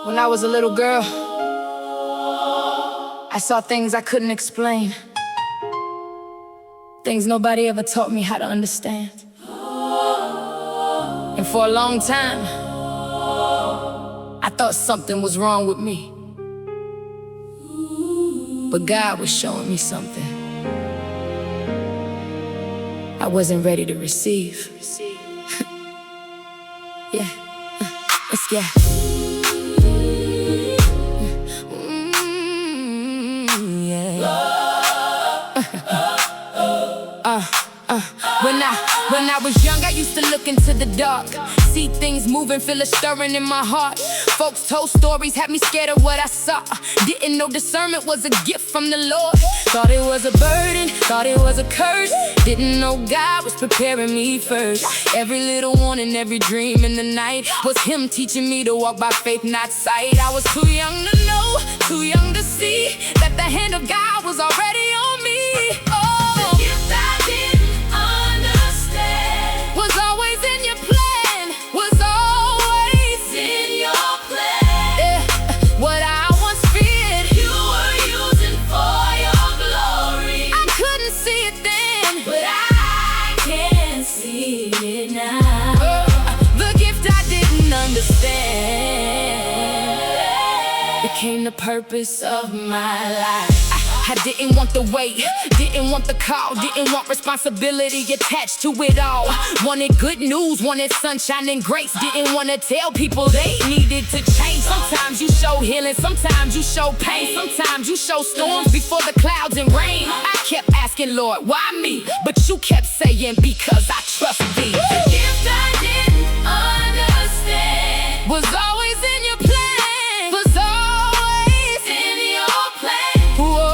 When I was a little girl, I saw things I couldn't explain, things nobody ever taught me how to understand. And for a long time, I thought something was wrong with me. But God was showing me something I wasn't ready to receive. Yeah, let's get. When I was young, I used to look into the dark, see things moving, feel a stirring in my heart. Folks told stories, had me scared of what I saw. Didn't know discernment was a gift from the Lord. Thought it was a burden, thought it was a curse. Didn't know God was preparing me first. Every little warning, every dream in the night was Him teaching me to walk by faith, not sight. I was too young to know, too young to see that the hand of God was already on me. Oh, the gift I didn't understand was always in your plan, was always in your plan. Yeah, what I once feared, you were using for your glory. I couldn't see it then, but I can see it now. The gift I didn't understand became the purpose of my life. I didn't want the weight, didn't want the call, didn't want responsibility attached to it all. Wanted good news, wanted sunshine and grace. Didn't want to tell people they needed to change. Sometimes you show healing, sometimes you show pain. Sometimes you show storms before the clouds and rain. I kept asking, Lord, why me? But you kept saying, because I trust thee. The gift I didn't understand was always in your plan, was always in your plan. Whoa.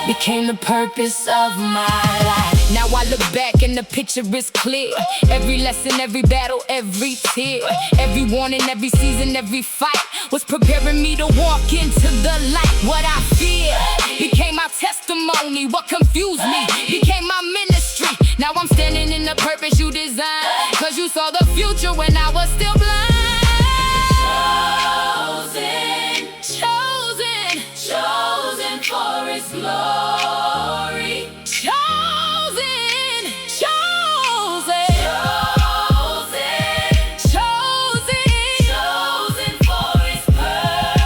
Became the purpose of my life. Now I look back and the picture is clear. Every lesson, every battle, every tear, every warning, every season, every fight was preparing me to walk into the light. What I feared became my testimony. What confused me became my ministry. Now I'm standing in the purpose you designed, 'cause you saw the future when I was still blind. Chosen for His glory. Chosen for His purpose.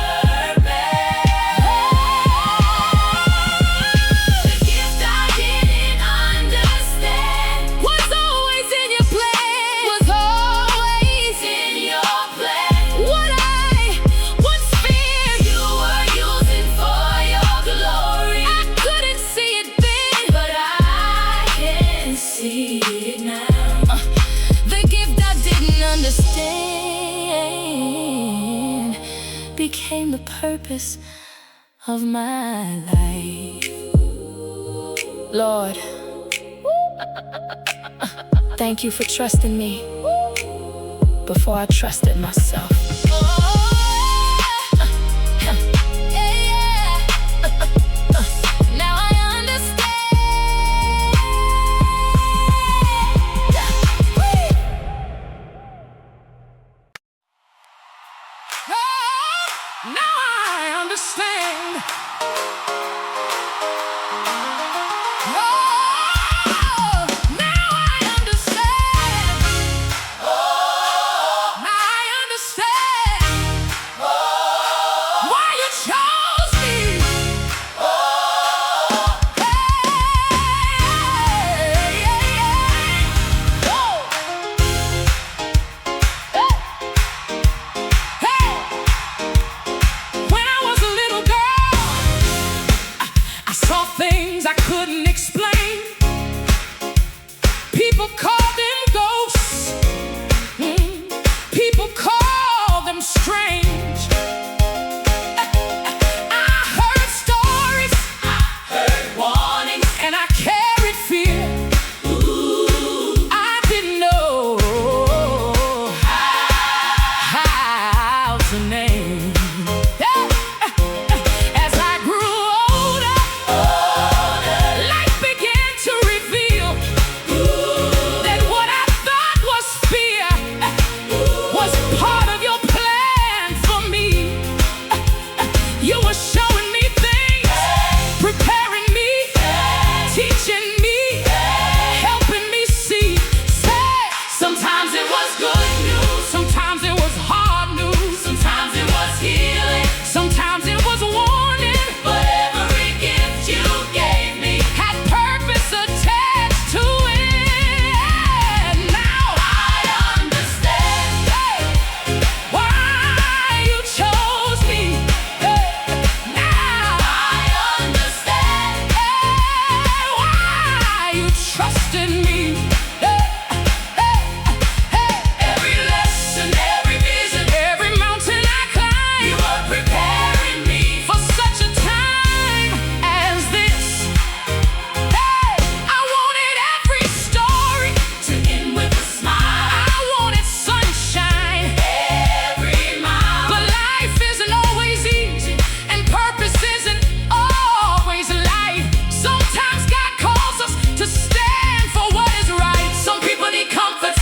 The gift I didn't understand was always in your plan, was always in your plan. What I once feared, you were using for your glory. I couldn't see it then, but I can see it now. The gift I didn't understand became the purpose of my life. Lord, thank you for trusting me before I trusted myself. Now I understand. Now I understand. Now I understand. Now I understand why you chose me. When I was a little girl, I saw things I couldn't explain. People call them ghosts. People call them strange. I heard stories, warnings, and I carried fear. I didn't know how to name. trusted me. Hey, hey, hey. Every lesson, every vision, every mountain I climb, you are preparing me for such a time as this. Hey, I wanted every story to end with a smile. I wanted sunshine every mile. But life isn't always easy, and purpose isn't always light. Sometimes God calls us to stand for what is right. Some people need comfort,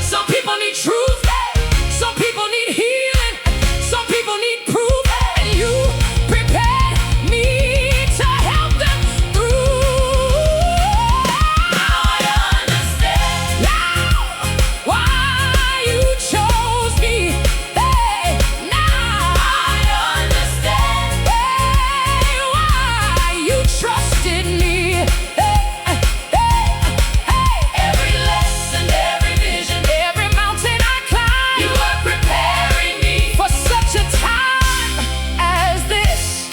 some people need truth, some people need healing, some people need proof, and you prepared me to help them through. Now I understand now why you chose me. Hey, now I understand why you trusted me. Hey, hey, hey. Every lesson, every vision, every mountain I climb, you are preparing me for such a time as this.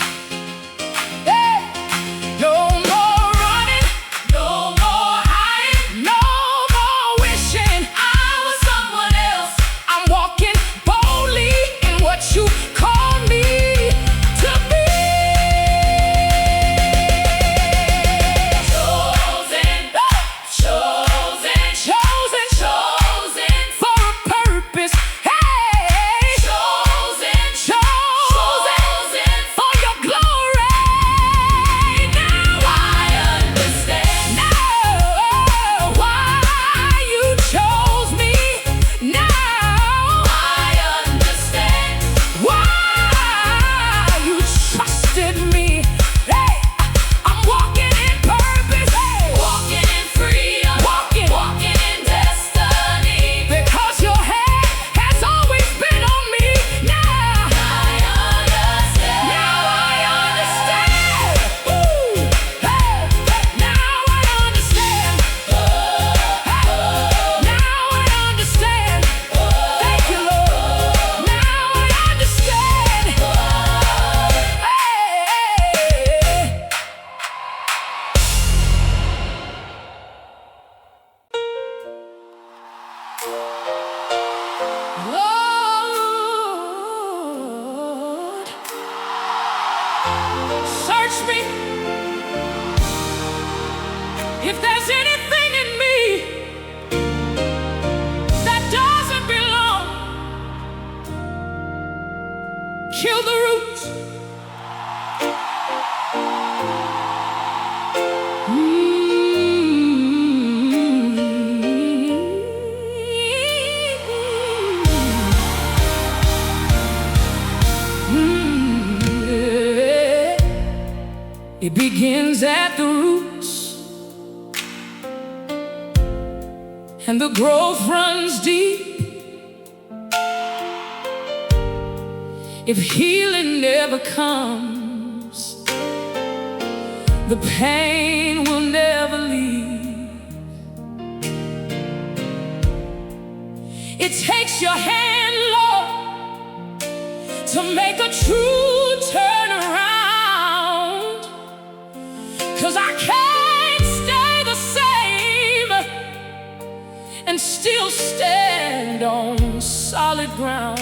Hey, no more running, no more hiding, no more wishing I was someone else. I'm walking boldly in what you called me to be. Chosen, chosen for a purpose. Hey, chosen for your glory. Now I understand now why you chose me. Now I understand why you trusted me. Hey, I'm walking in purpose, walking in freedom, walking in destiny. Because your hand has always been on me. Now I understand. Now I understand. Ooh, hey, now I understand. Now I understand. Thank you, Lord. Now I understand. Hey. Lord, search me. If there's anything in me that doesn't belong, kill the roots. It begins at the roots, and the growth runs deep. If healing never comes, the pain will never leave. It takes your hand, Lord, to make a true turnaround. 'Cause I can't stay the same and still stand on solid ground.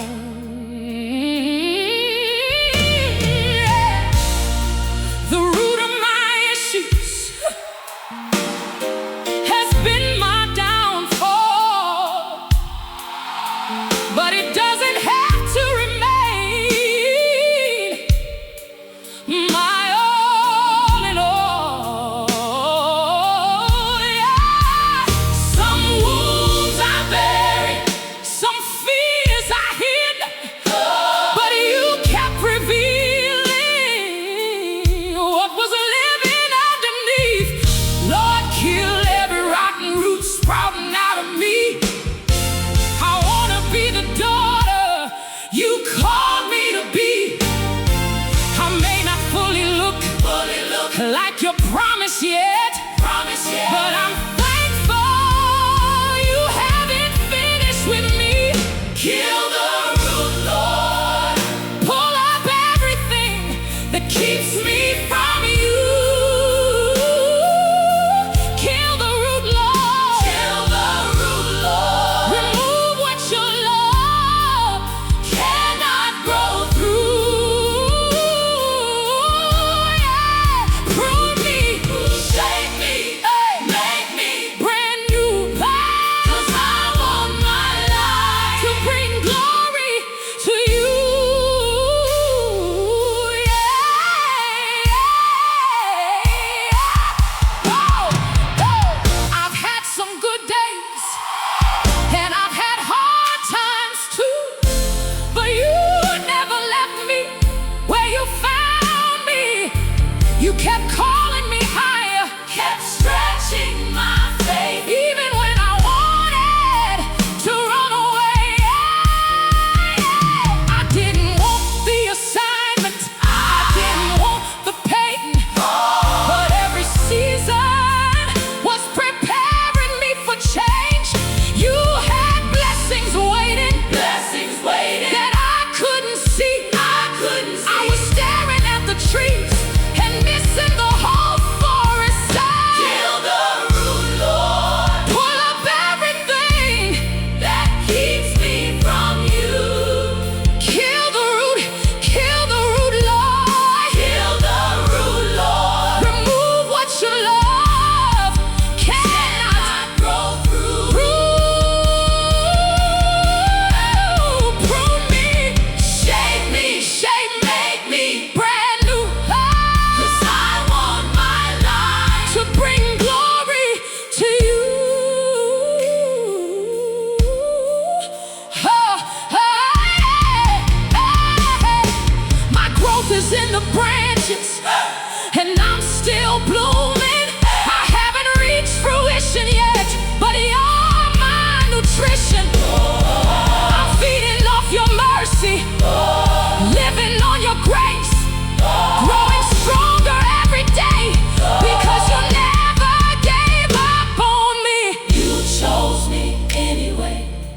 The root of my issues has been my downfall, but it doesn't have to remain my all in all. Yeah. Some wounds I bury, some fears I heal.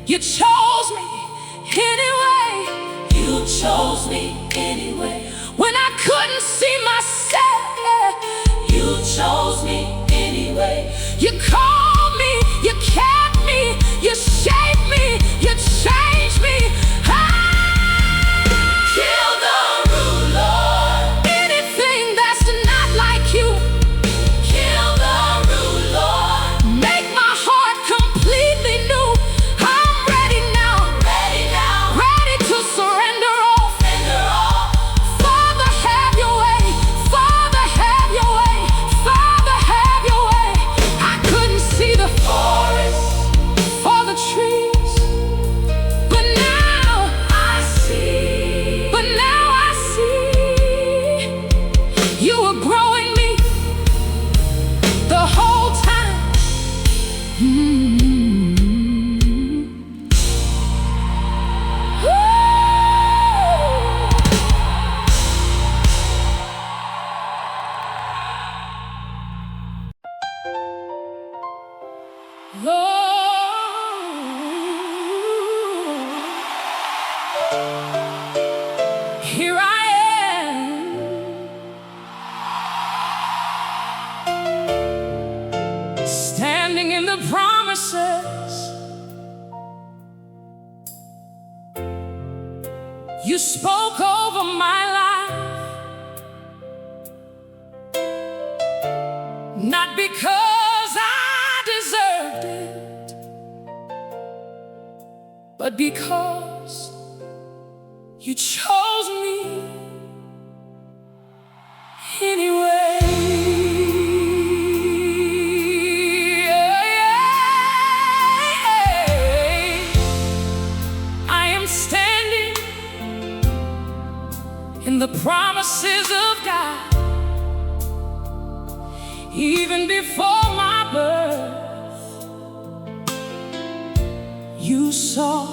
You chose me anyway. You chose me anyway. When I couldn't see myself, you chose me anyway. You called me, you kept me, you shaped me, you changed me. Kill the root, Lord. Anything that's not like you. Kill the root, Lord. Make my heart completely new. I'm ready now, ready to surrender all. Father, have your way. Father, have your way. Father, have your way. I couldn't see the forest for the trees, but now I see. But now I see. You were growing me the whole time. Here I am, standing in the promises you spoke over my life. Not because I deserved it, but because you chose me anyway. I am standing in the promises of God. Even before my birth, you saw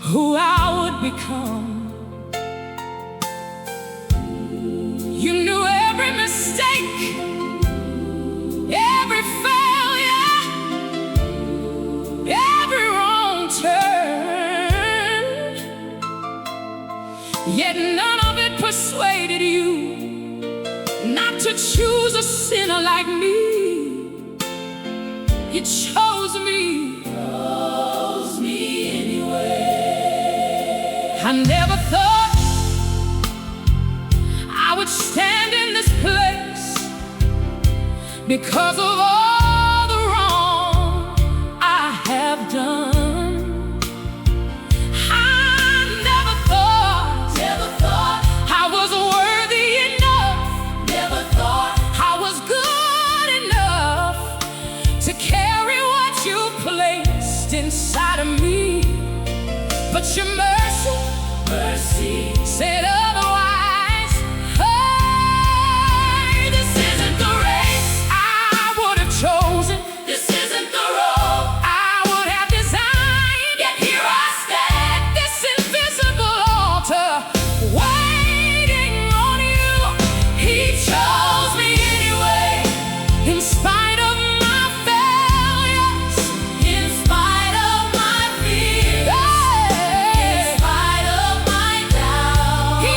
who I would become. You knew every mistake, every failure, every wrong turn. Yet none of it persuaded you not to choose a sinner like me. You chose me. I never thought I would stand in this place because of all the wrong I have done. I never thought I was worthy enough, never thought I was good enough to carry what you placed inside of me. But your mercy said otherwise. Hey, this isn't the race I would have chosen. This isn't the road I would have designed. Yet here I stand, this invisible altar, waiting on you. He chose me anyway, in spite of my failures, in spite of my fears. He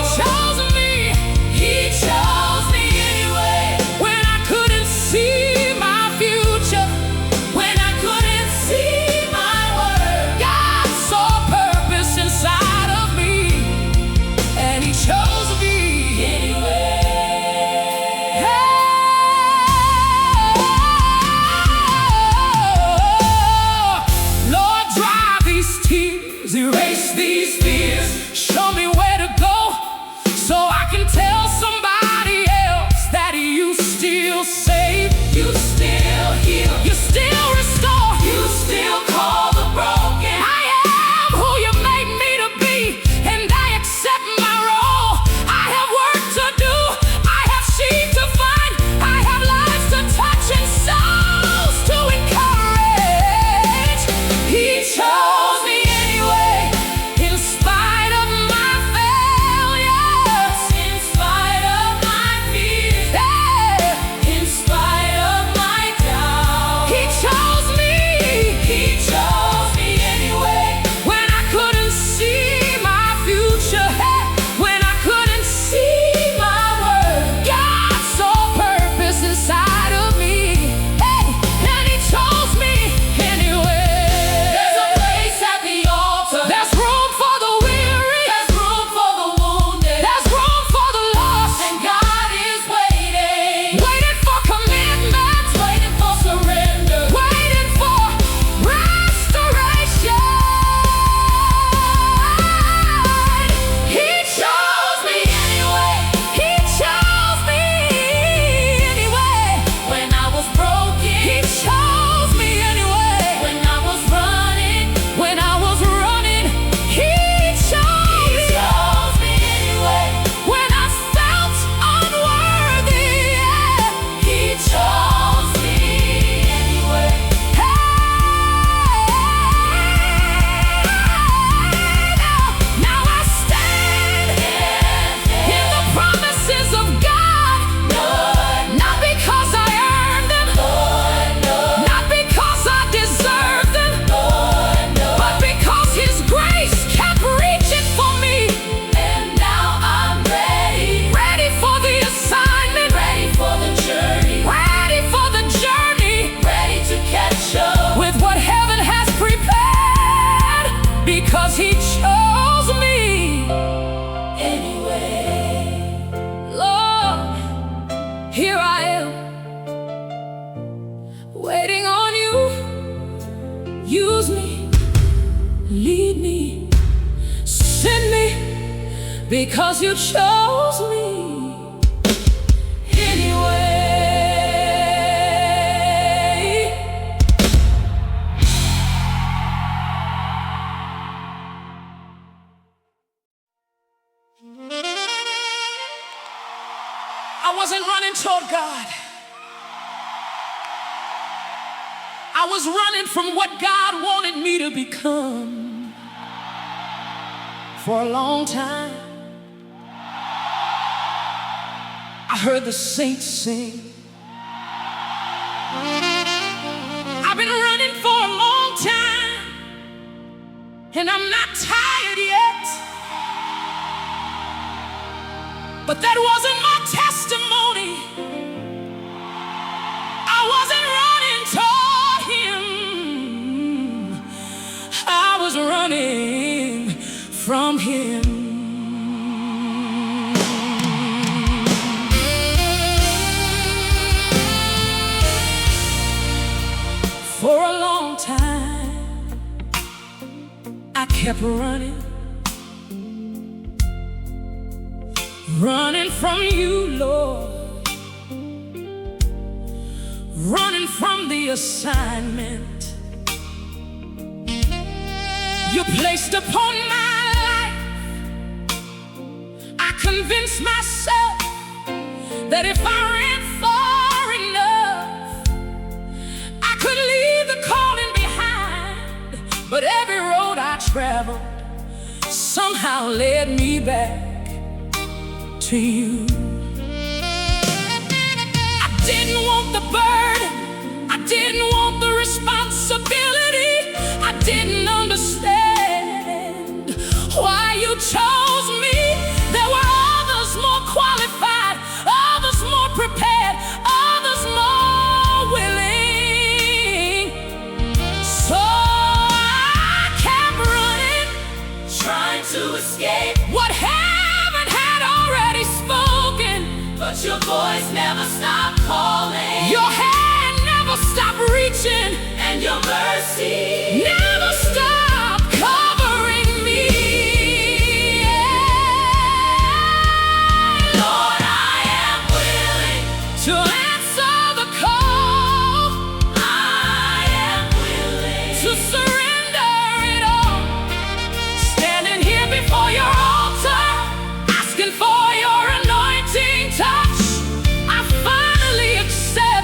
Use me, lead me, send me, because you chose me anyway. I wasn't running toward God. I was running from what God wanted me to become. For a long time, I heard the saints sing. I've been running for a long time, and I'm not tired yet. But that wasn't my testimony. I wasn't running toward Him. I was running from Him. For a long time, I kept running. Running from you, Lord. Running from the assignment you placed upon my life. I convinced myself that if I ran far enough, I could leave the calling behind. But every road I traveled somehow led me back to you. I didn't want the burden, I didn't want the responsibility. I didn't understand why you chose me. There were others more qualified, others more prepared, others more willing. So I kept running, trying to escape what heaven had already spoken. But your voice never stopped calling. Your hand never stopped reaching, and your mercy never stopped covering me. Lord, I am willing to answer the call. I am willing to surrender it all. Standing here before your altar, asking for your anointing touch. I finally accept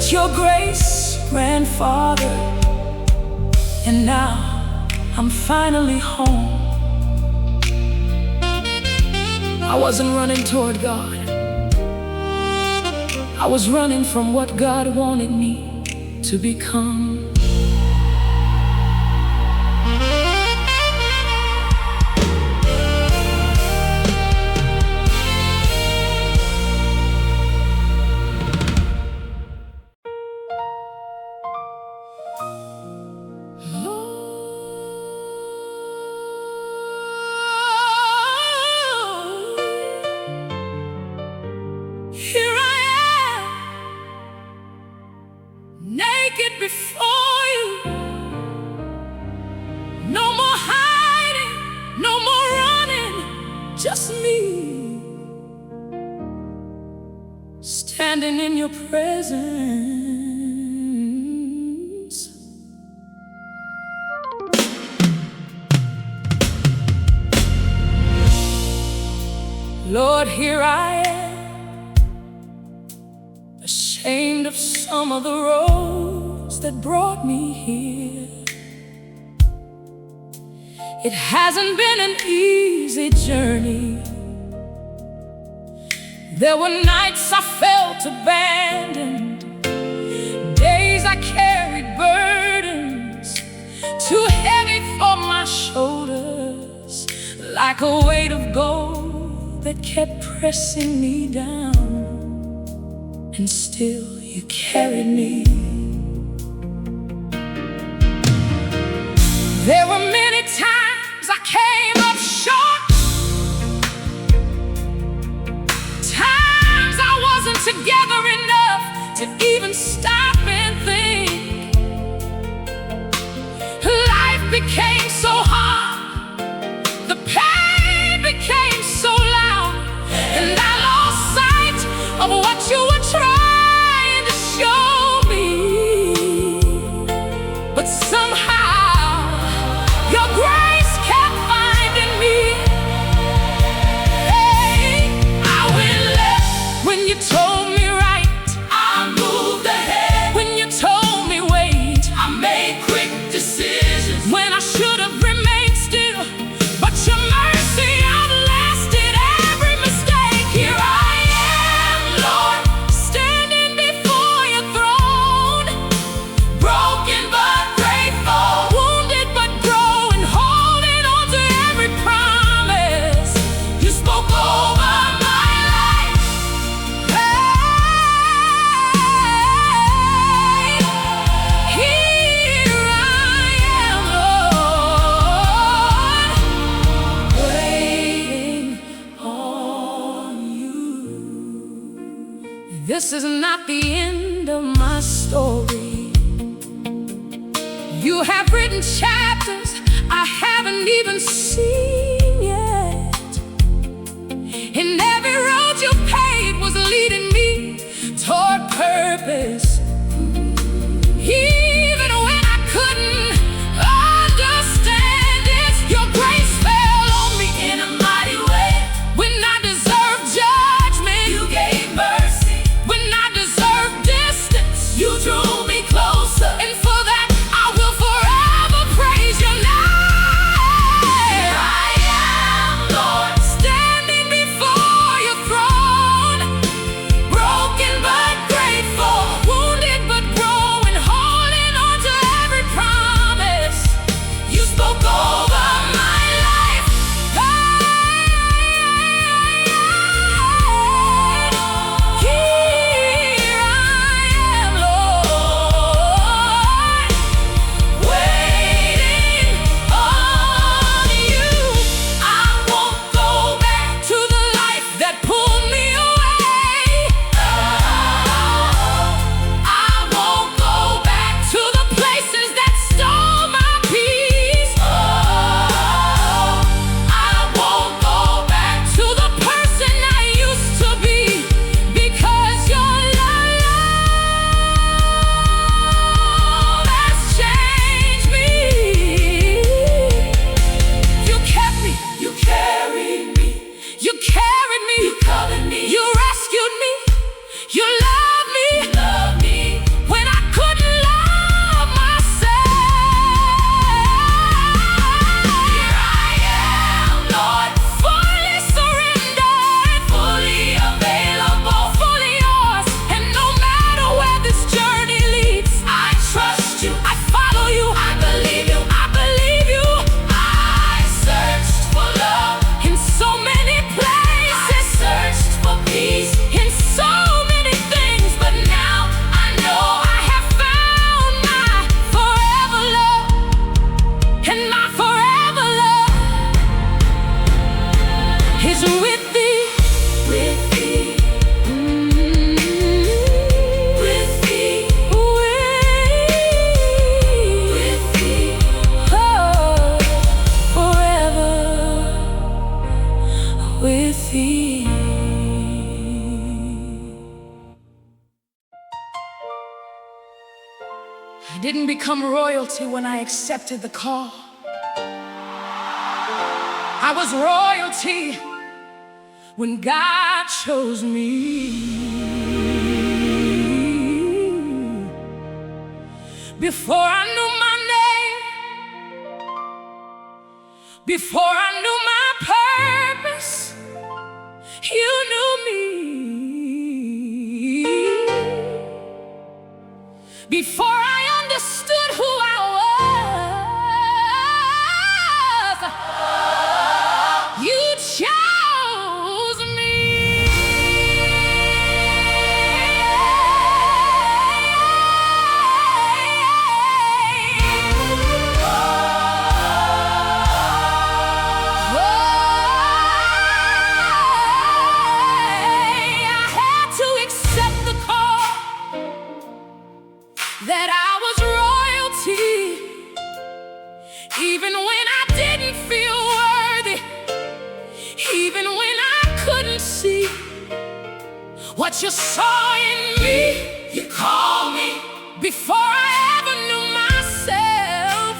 But your grace ran farther, and now I'm finally home. I wasn't running toward God. I was running from what God wanted me to become. Here I am, naked before you. No more hiding, no more running, just me, standing in your presence. Lord, here I am, ashamed of some of the roads that brought me here. It hasn't been an easy journey. There were nights I felt abandoned, days I carried burdens too heavy for my shoulders, like a weight of gold that kept pressing me down. And still you carried me. There were many times I came up short, times I wasn't together enough to even stop and think. Life became so hard, the pain became so loud, and I lost sight of what you were trying to show me. But somehow your grace kept finding me. Hey, I went left when you told me right. I moved ahead when you told me wait. I made quick decisions when I should have remained still. But your mercy outlasted every mistake. Here I am, Lord, standing before your throne, broken but grateful, wounded but growing, holding on to every promise you spoke over my life. Hey, here I am, Lord, waiting on you. This is not the end of my story. You have written chapters I haven't even seen yet. And every road you paved was leading me toward purpose. Even when I couldn't understand it, your grace fell on me in a mighty way. When I deserved judgment, you gave mercy. When I deserved distance, you drew me closer. And for that, I will forever praise your name. Here I didn't become royalty when I accepted the call. I was royalty when God chose me. Before I knew my name, before I knew my purpose, you knew me. Before I understood who I was, you chose me. That I was royalty, even when I didn't feel worthy, even when I couldn't see what you saw in me. You called me before I ever knew myself.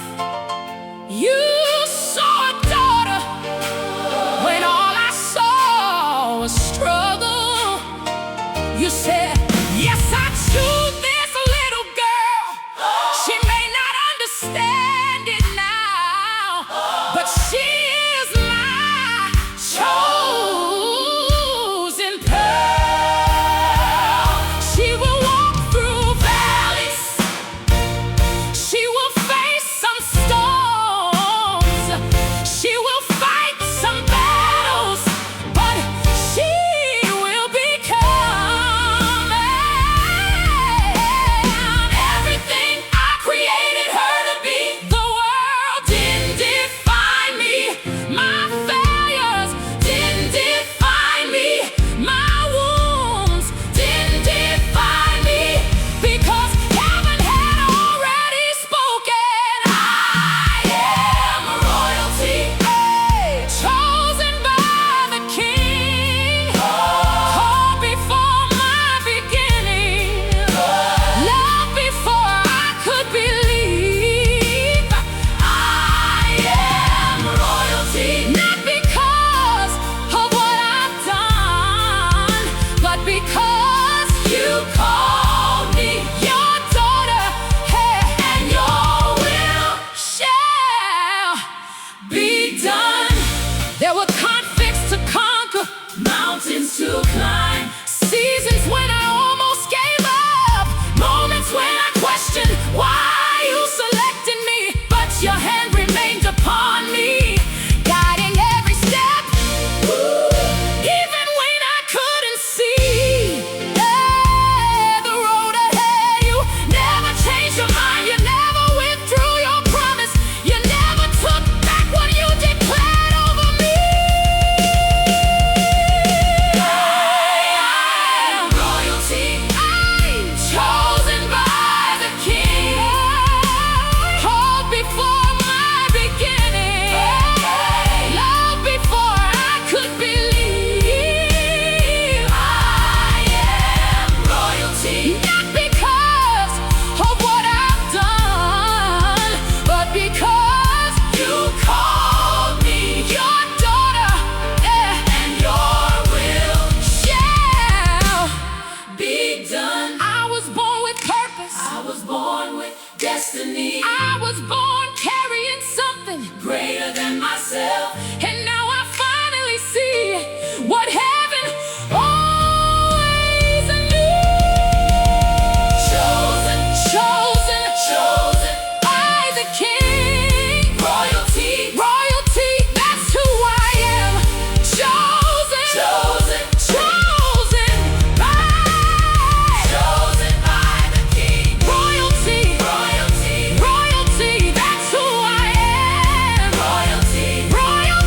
You saw a daughter when all I saw was struggle. You said, yes, I choose this. Stand it now, but she is my chosen pearl. She will walk through valleys, she will face some storms, she will fight some battles, but she will become everything I created her. There were conflicts to conquer, mountains to climb, seasons when I almost gave up, moments when I questioned why you selected me, but your hand remained upon me, guiding every step, even when I couldn't see the road ahead. You never changed your mind, you never withdrew your promise, you never took back what you declared. Destiny. I was born carrying something greater than myself, and now I finally see what heaven always knew. Chosen, chosen, chosen by the King. Royalty, royalty, that's who I am. Chosen, chosen, chosen by the King. Royalty. Royalty, that's who I am. Royalty, royalty.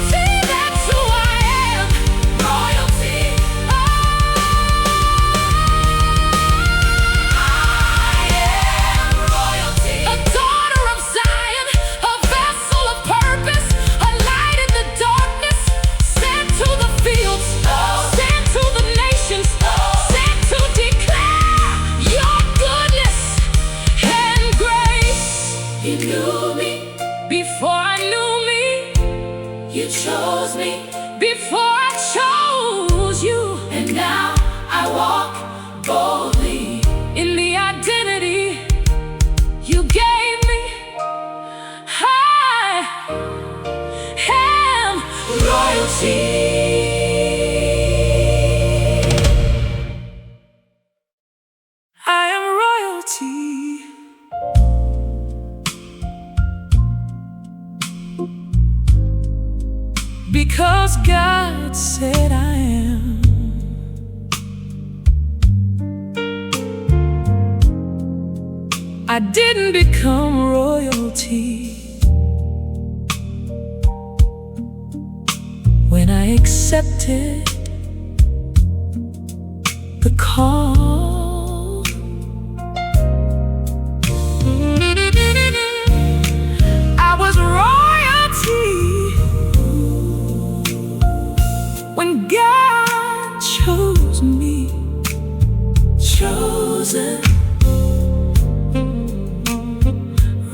You chose me before I chose you, and now I walk boldly in the identity you gave me. I am royalty. I am royalty. Because God said I am. I didn't become royalty when I accepted the call. I was royalty when God chose me, chosen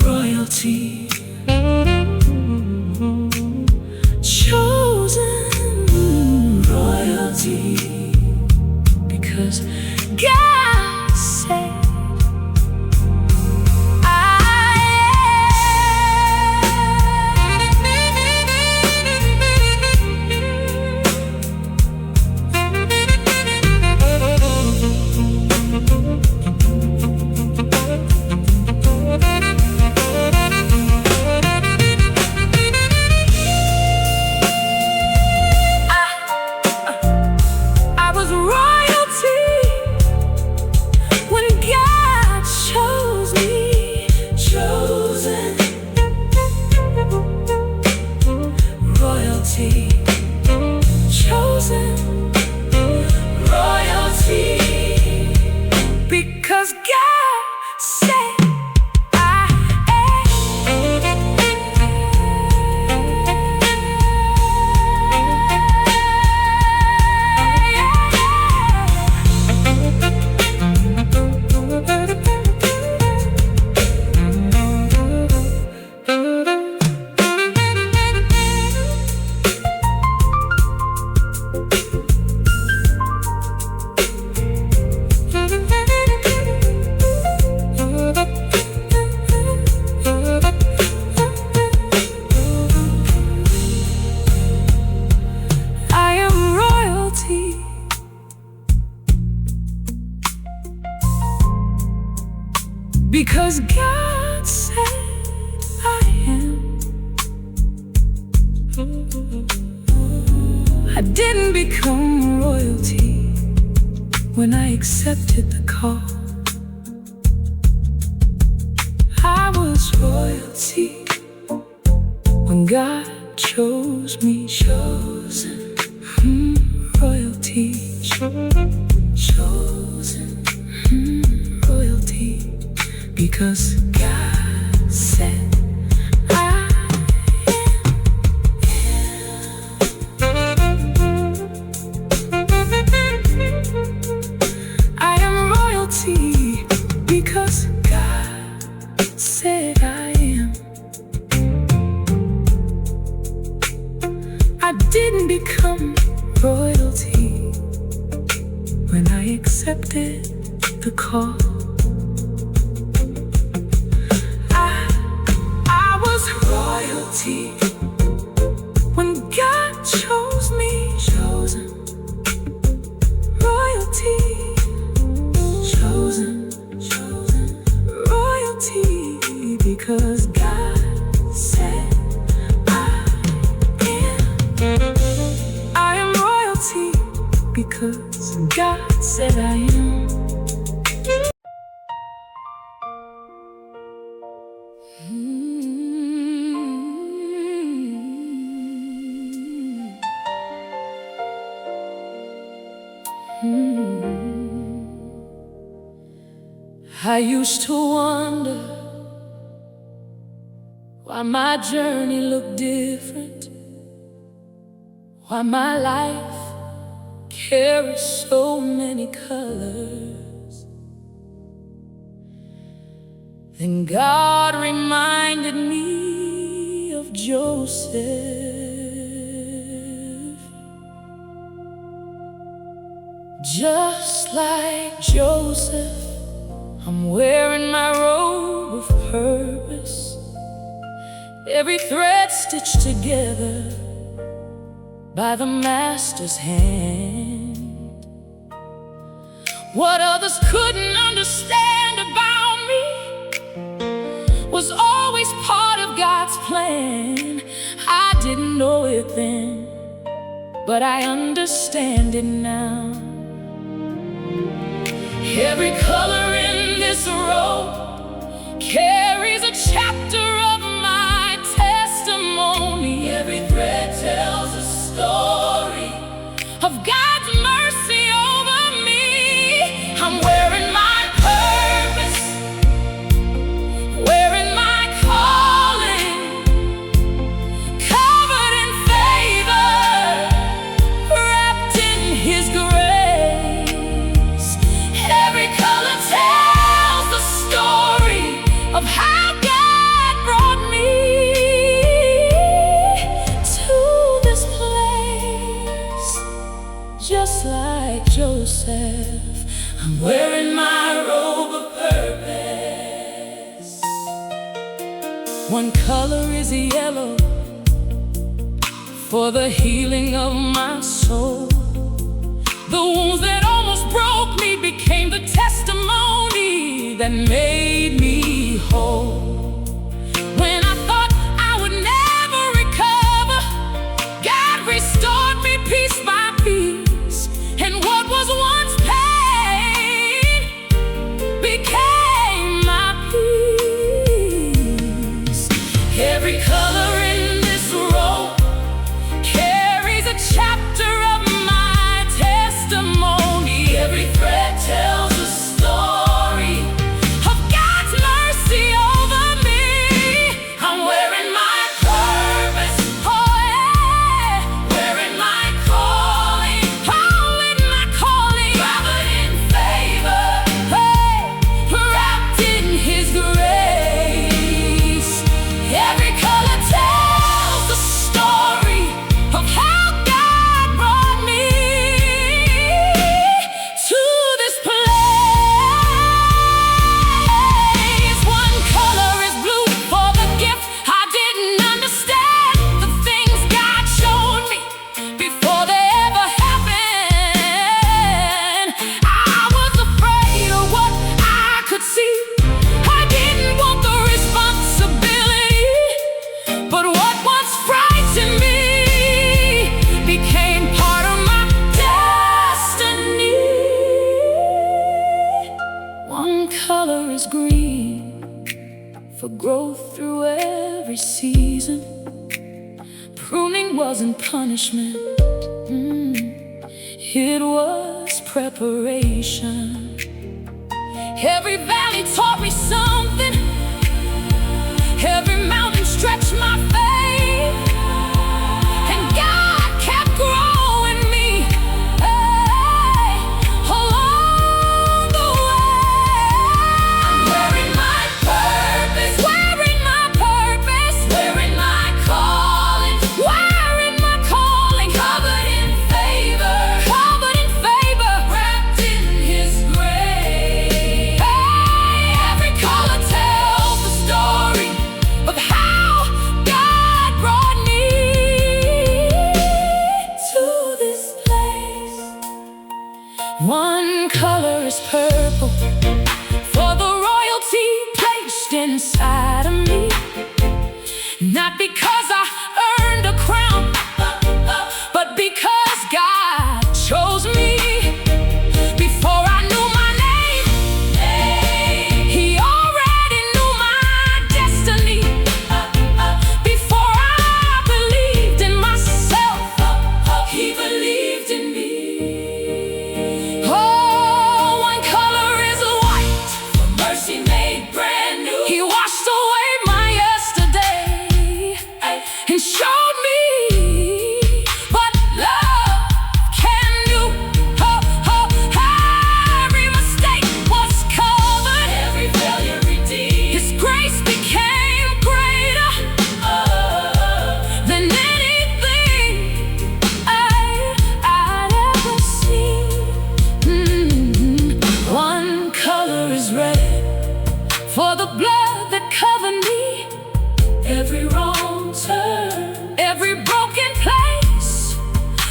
royalty, chosen royalty, because God said chosen royalty, because God said I because God said I am. I didn't become royalty when I accepted the call. I was royalty when God chose me, chosen royalty, chosen royalty, because God said I am royalty, because God said I am. I didn't become royalty when I accepted the call. I was royalty when God chose me, chosen royalty, chosen royalty, because God said I am royalty, because God said I am. I used to wonder why my journey looked different, why my life carries so many colors. Then God reminded me of Joseph. Just like Joseph, I'm wearing my robe of purpose, every thread stitched together by the Master's hand. What others couldn't understand about me was always part of God's plan. I didn't know it then, but I understand it now. Every color in this robe carries a chapter of my testimony. Every thread tells a story of God's mercy over me. I'm wearing my purpose, wearing my calling, covered in favor, wrapped in His grace. Every color tells the story of how God brought me to this place. Just like Joseph, I'm wearing my robe of purpose. One color is yellow for the healing of my soul. The wounds that almost broke me became the testimony that made me whole. When I thought I would never recover, God restored me piece by piece, and what was once pain became my peace. Every color in this robe carries a chapter of my testimony. Every thread tells a story of God's mercy over me. I'm wearing my purpose, oh yeah, wearing my calling, oh, in my calling, covered in favor, hey, wrapped in His grace. Every color tells the story of how God brought me to this place. One color is blue for the gift I didn't understand, the things God showed me before they ever happened. I was afraid of what I could see. I didn't want the responsibility, but what once frightened me became part of my destiny. One color is green for growth through every season. Pruning wasn't punishment, it was preparation. Every valley taught me something, every mountain stretched my faith, and God kept growing me, hey, along the way. I'm wearing my purpose, wearing my purpose, wearing my calling, wearing my calling, covered in favor, wrapped in His grace. Hey, every color tells the story of how God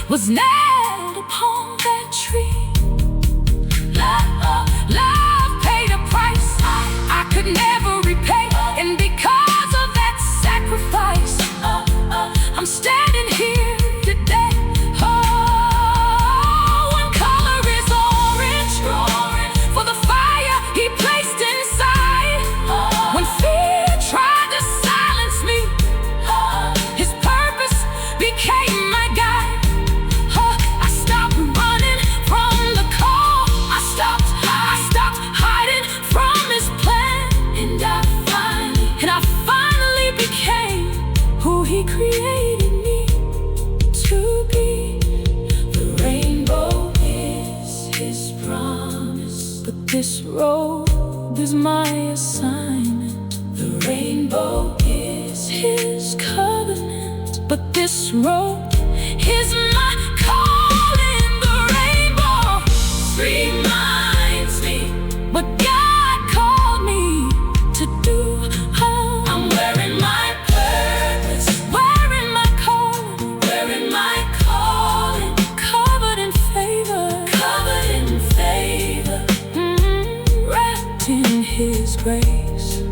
was nailed upon that tree. Love paid a price I could never repay, and because of that sacrifice, I'm standing here today. Oh, one color is orange for the fire He placed inside. When fear tried to silence me, His purpose became my guide. I stopped running from the call. I stopped hiding from His plan, and I finally became who He created me to be. The rainbow is His promise, but this robe is my assignment. The rainbow is His covenant, but this robe is my calling. The rainbow reminds me what God called me to do. I'm wearing my purpose, wearing my calling, wearing my calling, covered in favor, wrapped in His grace.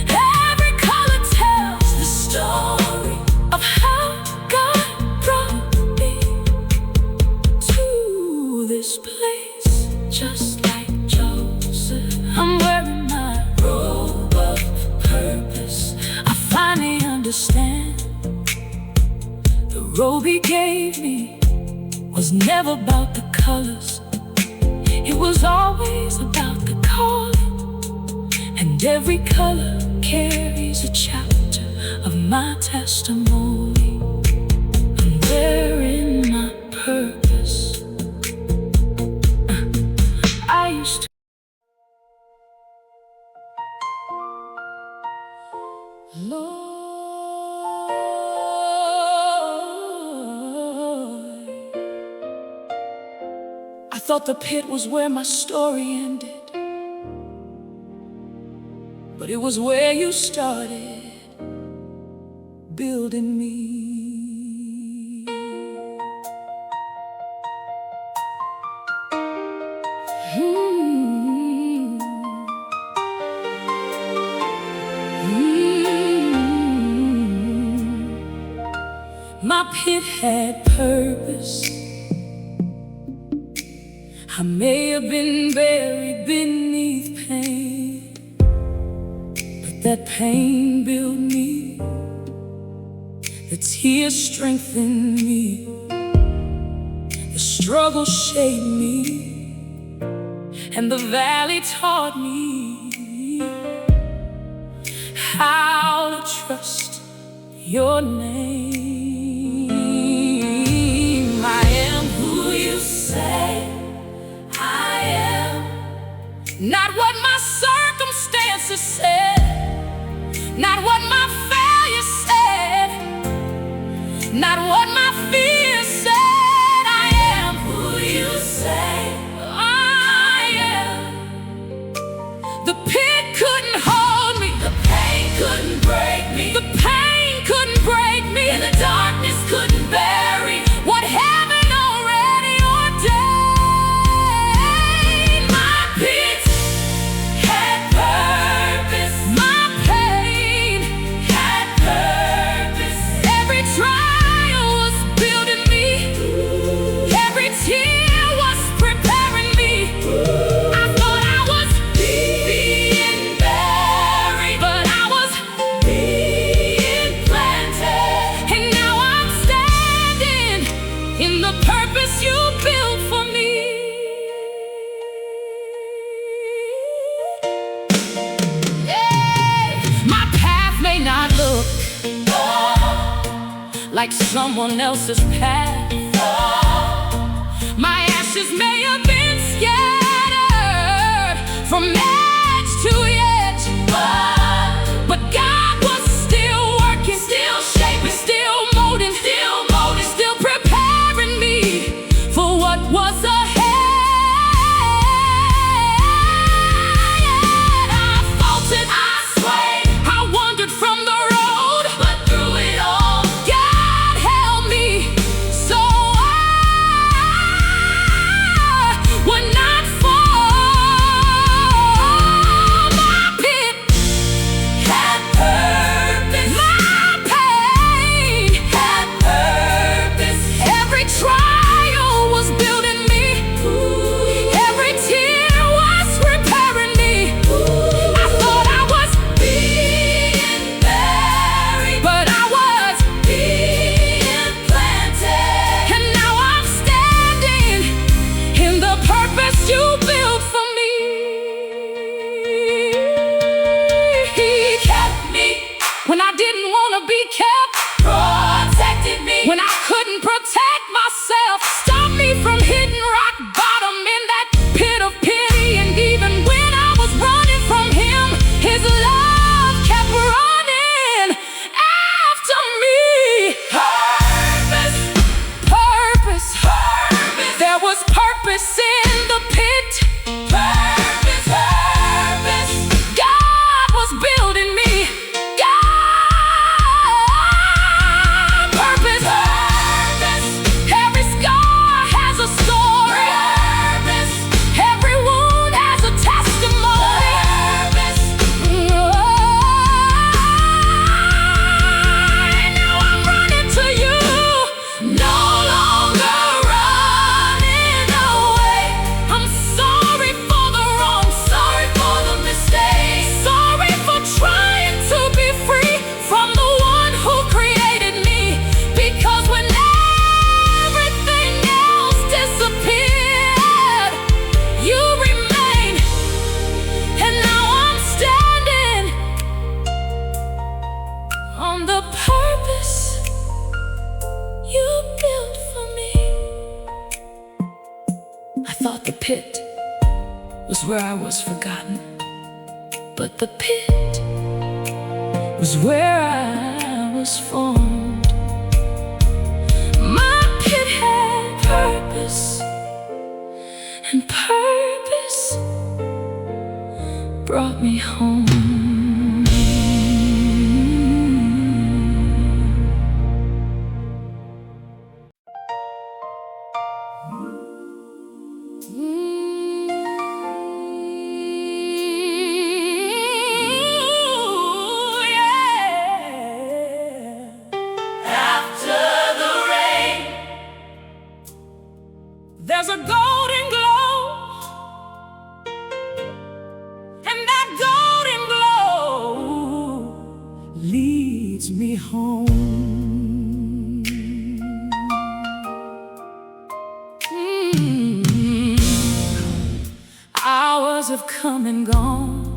Every color tells the story of how God brought me to this place. Just like Joseph, I'm wearing my robe of purpose. I finally understand the robe He gave me was never about the colors. It was always about the calling, and every color carries a chapter of my testimony. I'm wearing my purpose. I used to Lord, I thought the pit was where my story ended, but it was where You started building me. My pit had purpose. I may have been buried beneath pain, but that pain built me. The tears strengthened me. The struggle shaped me, and the valley taught me how to trust Your name. I am who You say I am, not what my circumstances said, not what my failure said, not what my fear said. I am who You say I am. The pit couldn't hold me, the pain couldn't break me, the pain couldn't break me, and the darkness couldn't bury what heaven already ordained. My pit had purpose, my pain had purpose. Every trial was building me, every tear was preparing me. I thought I was being buried, but I was being planted, and now I'm standing in the purpose You built for me. Yeah. My path may not look like someone else's path. My ashes may have been scattered from edge to edge, but God was still working, still shaping, still molding, still preparing me for what was ahead. I faltered, I swayed, I wandered from the road, but through it all, God held me thought the pit was where I was forgotten, but the pit was where I was formed. My pit had purpose, and purpose brought me home. There's a golden glow, and that golden glow leads me home. Hours have come and gone.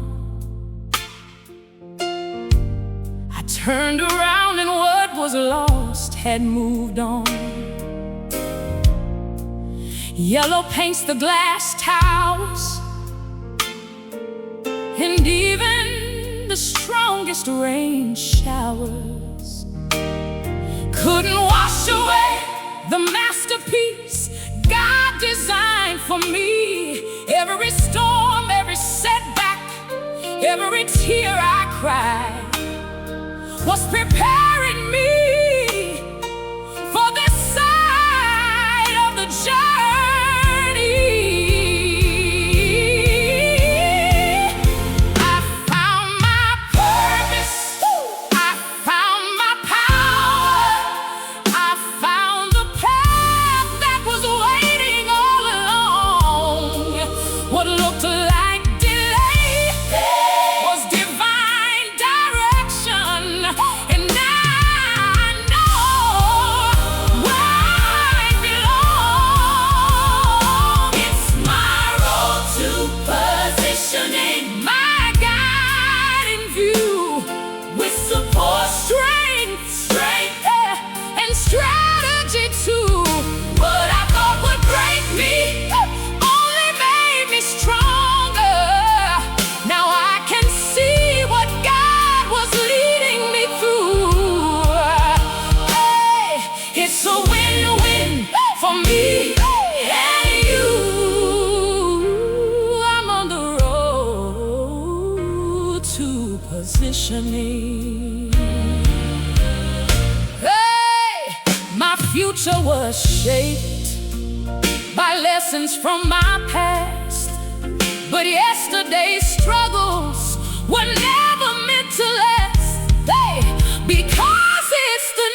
I turned around and what was lost had moved on. Yellow paints the glass towers, and even the strongest rain showers couldn't wash away the masterpiece God designed for me. Every storm, every setback, every tear I cried was preparing me for this side of the journey. Hey, my future was shaped by lessons from my past, but yesterday's struggles were never meant to last. Hey, because it's the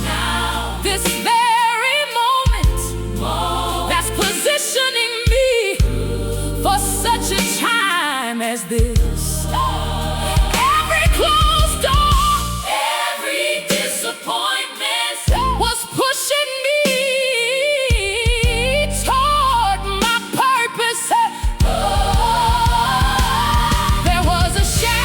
now, this very moment that's positioning me for such a time as this. Closed door, every disappointment was pushing me toward my purpose. There was a shadow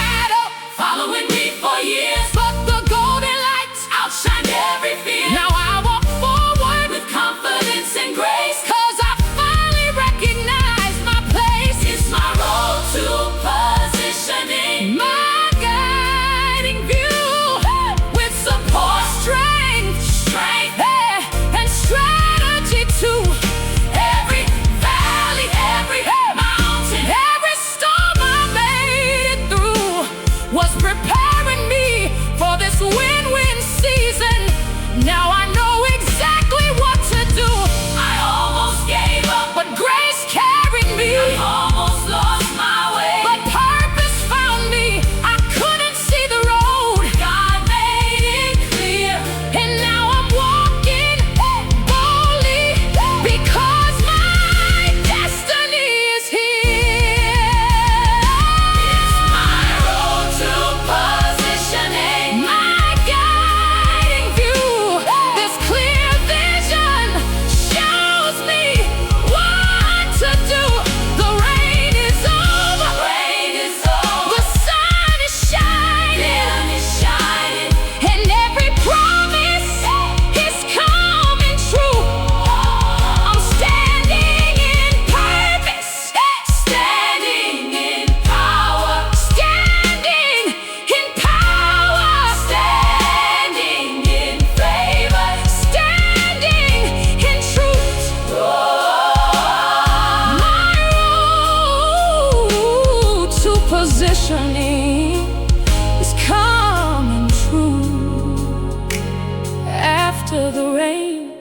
after the rain,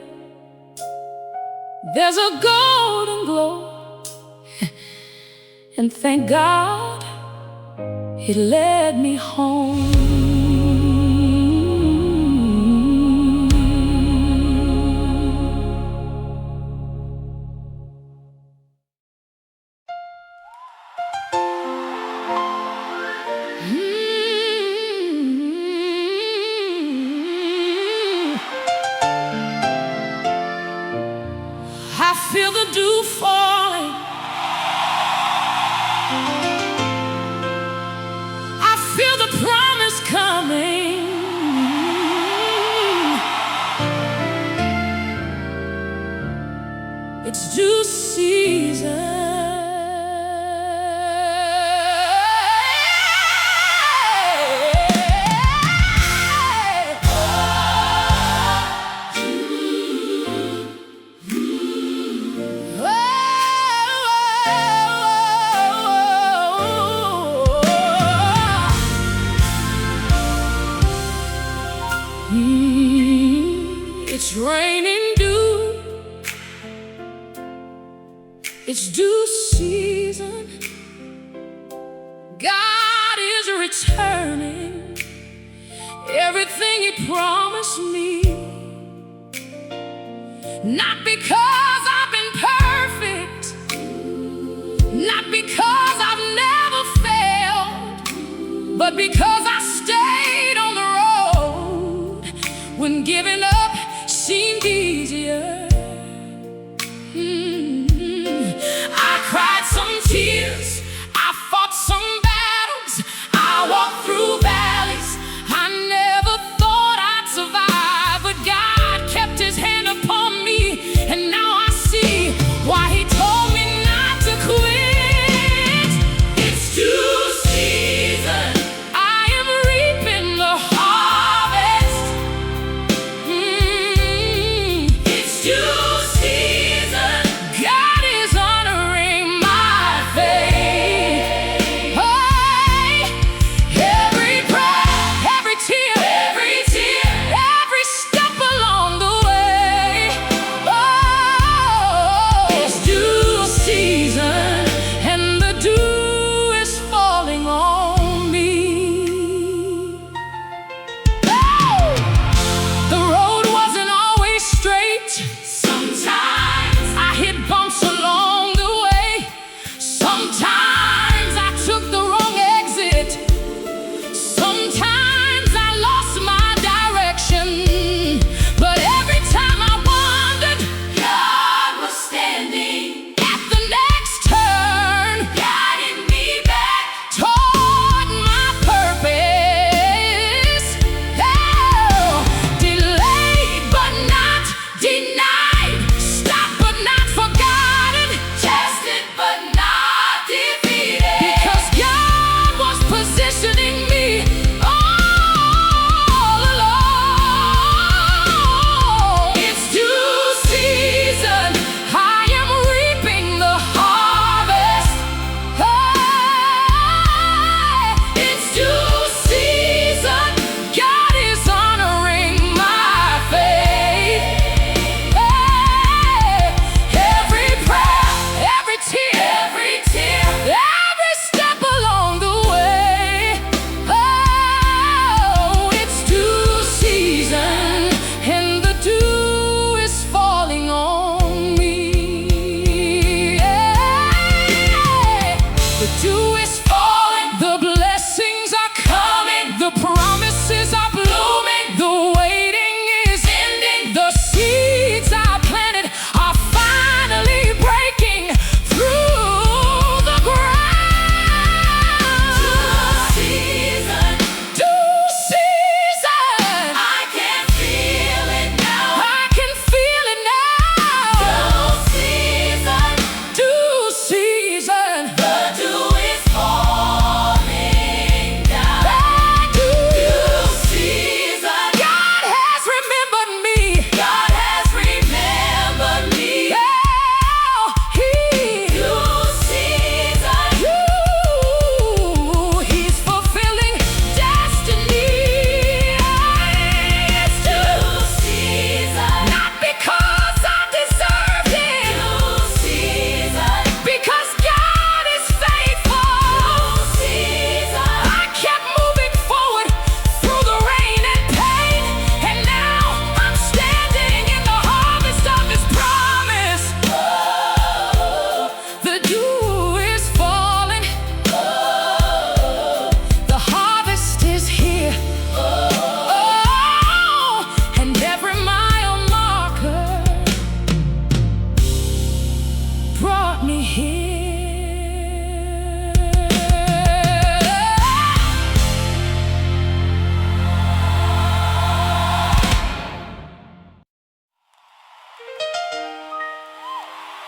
there's a golden glow. And thank God it led me home. I feel the dew falling. I feel the promise coming. It's due season. It's raining dew. It's due season. God is returning everything He promised me. Not because I've been perfect, not because I've never failed, but because I stayed on the road when giving up seemed easier. I cried some tears, I fought some battles, I walked through valleys I never thought I'd survive, but God kept His hand upon me, and now I see why He told me not to quit. It's due season. I am reaping the harvest. It's due season. God is honoring my faith. Hey, every prayer, every tear, every step along the way. Oh, it's due season, and the dew is falling on me. Oh, the road wasn't always straight. Some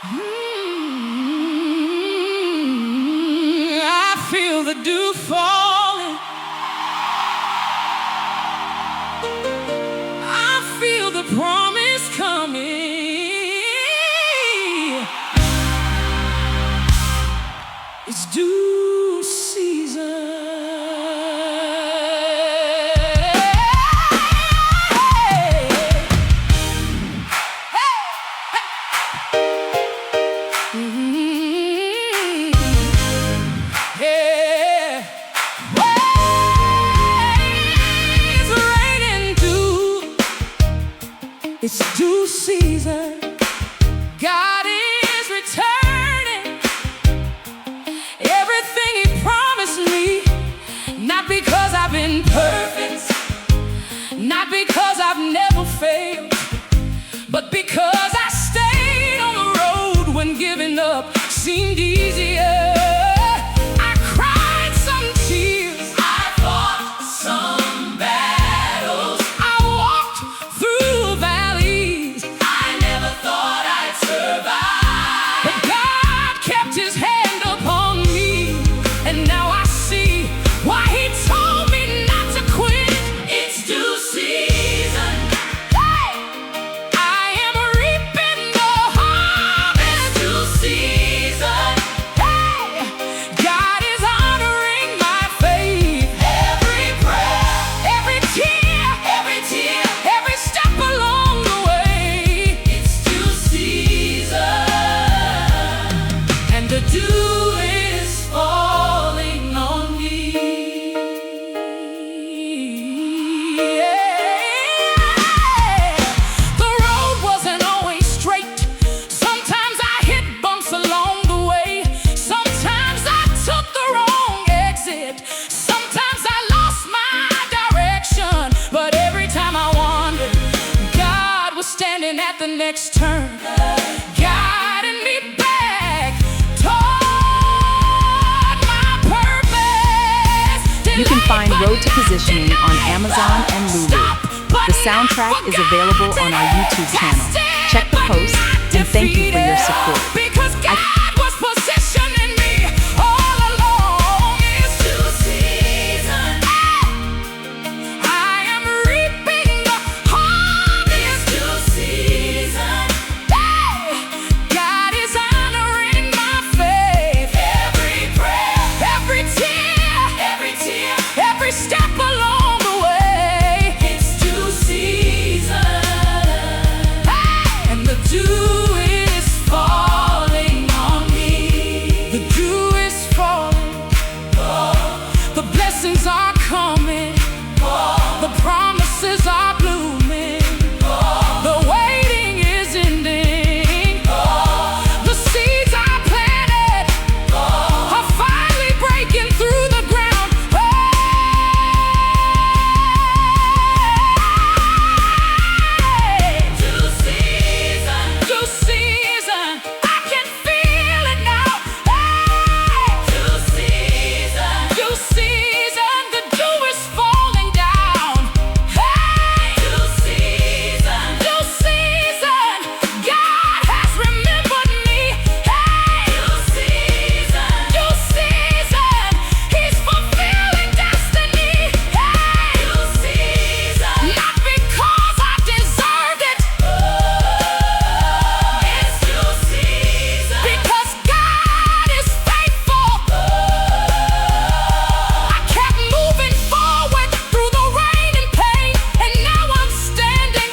I feel the dew falling. I feel the promise coming. It's due season. It's due season. God is returning everything He promised me. Not because I've been perfect, not because I've never failed, but because I stayed on the road when giving up seemed easier. I cried some tears, I fought some battles, I walked through valleys I never thought I'd survive. But God kept His hand upon me, and now I see why He told me not to quit. It's due season. Hey! I am reaping the harvest. It's due season. Hey! God is honoring my faith. Every prayer, every tear, every step along the way. It's due season, and the dew is falling on me. The road wasn't always straight. Sometimes I hit bumps along the way. Sometimes I took the wrong exit. Sometimes I lost my direction. But every time I wandered, God was standing at the next turn, guiding me back toward my purpose. You can find Road to Positioning on Amazon and Lulu. The soundtrack is available on our YouTube channel. Check the post, and thank you for your support. Because God was positioning me all along. It's due season. I am reaping the harvest. It's due season. God is honoring my faith. Every prayer, every tear, every step along the way. It's due season. And the dew is falling on me. The dew is falling. The blessings are coming. The promises are blooming. The waiting is ending. The seeds I planted are finally breaking through the ground. Hey! Due season. I can feel it now. Hey! Due season. The dew is falling down. Hey! Due season. God has remembered me. Hey! Due season. He's fulfilling destiny. Hey! Not because I deserved it. It's due season. Because God is faithful. I kept moving forward through the rain and pain, and now I'm standing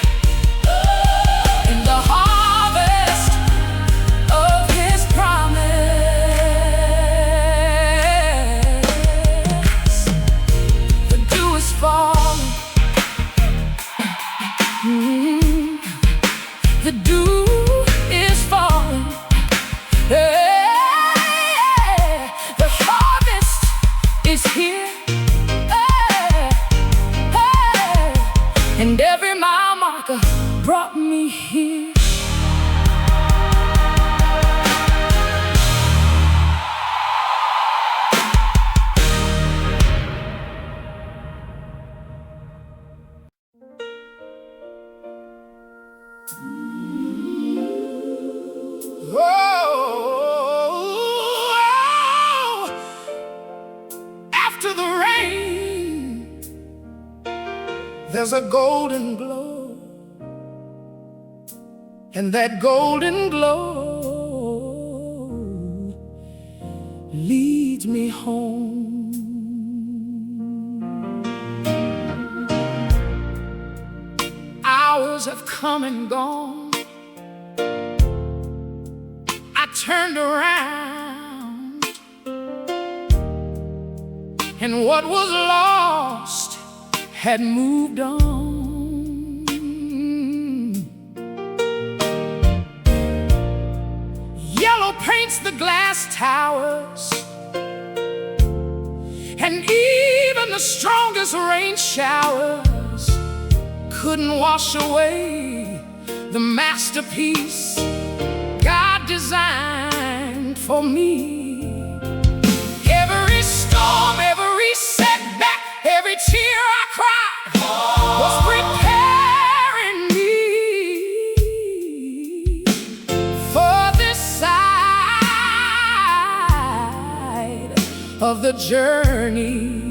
in the harvest of His promise. The dew is falling. The dew is falling. Hey, the harvest is here. Hey, and every mile marker brought me here. Oh! there's a golden glow, and that golden glow leads me home. Hours have come and gone. I turned around, and what was lost had moved on. Yellow paints the glass towers, and even the strongest rain showers couldn't wash away the masterpiece God designed for me. Every storm, every setback, every tear I cried was preparing me for this side of the journey.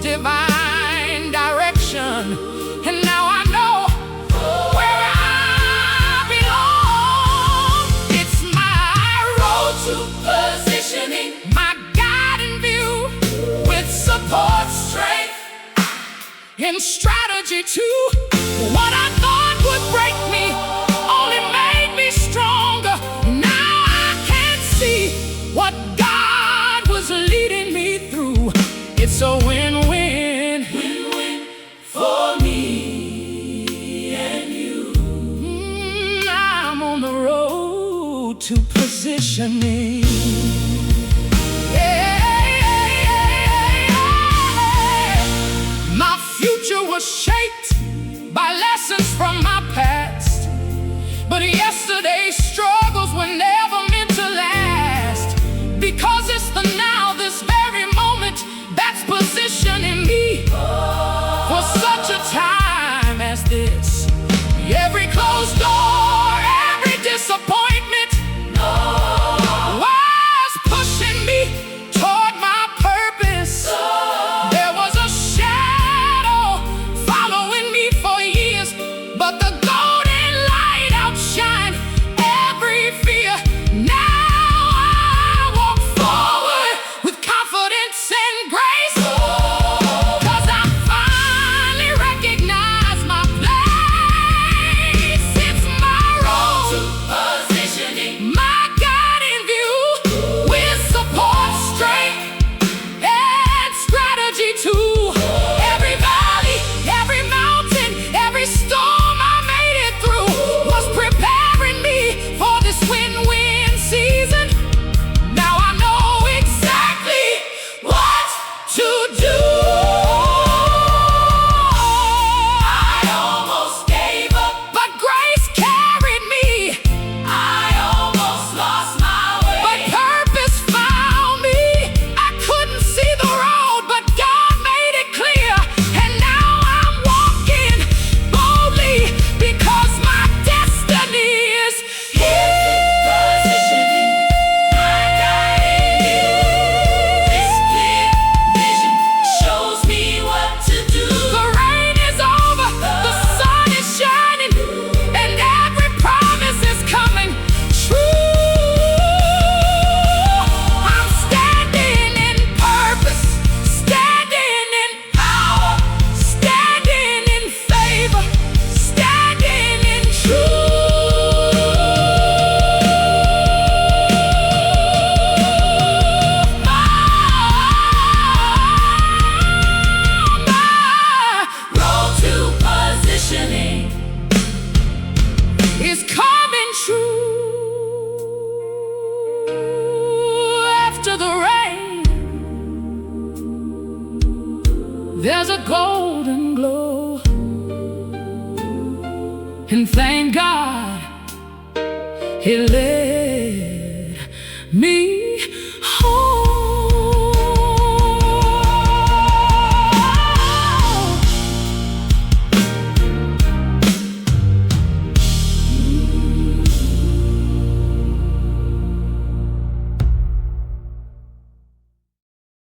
Divine direction, and now I know where I belong. It's my road to positioning, my guiding view, with support, strength, and strategy too. What I thought would break me only made me stronger. Now I can see what God was leading me through. It's a win-win, win-win for me and you. I'm on the road to positioning. My future was shaped by lessons from my past, but yesterday's struggles were never meant to last. Because it's the now, this very moment, that's positioning me for such a time as this. Every closed door, every disappointment was pushing me toward my purpose. There was a shadow following me for years, but the golden light outshined every fear. Now I walk forward with confidence and grace, 'cause I finally recognize my place. It's my road to positioning, my guiding view, with support, strength, and strategy too. Every valley, every mountain, every storm I made it through was preparing me for this win-win season. Now I know exactly what to do. I almost gave up, but grace carried me. I almost lost my way, but purpose found me. I couldn't see the road, but God made it clear. And now I'm walking boldly because my destiny is here. Positioning, my guiding view. This clear vision shows me what to do. The rain is over, the sun is shining, and every promise is coming true. I'm standing in purpose, standing in power, standing in favor, standing in truth. My road to positioning is coming true. After the rain, there's a golden glow, and thank God He led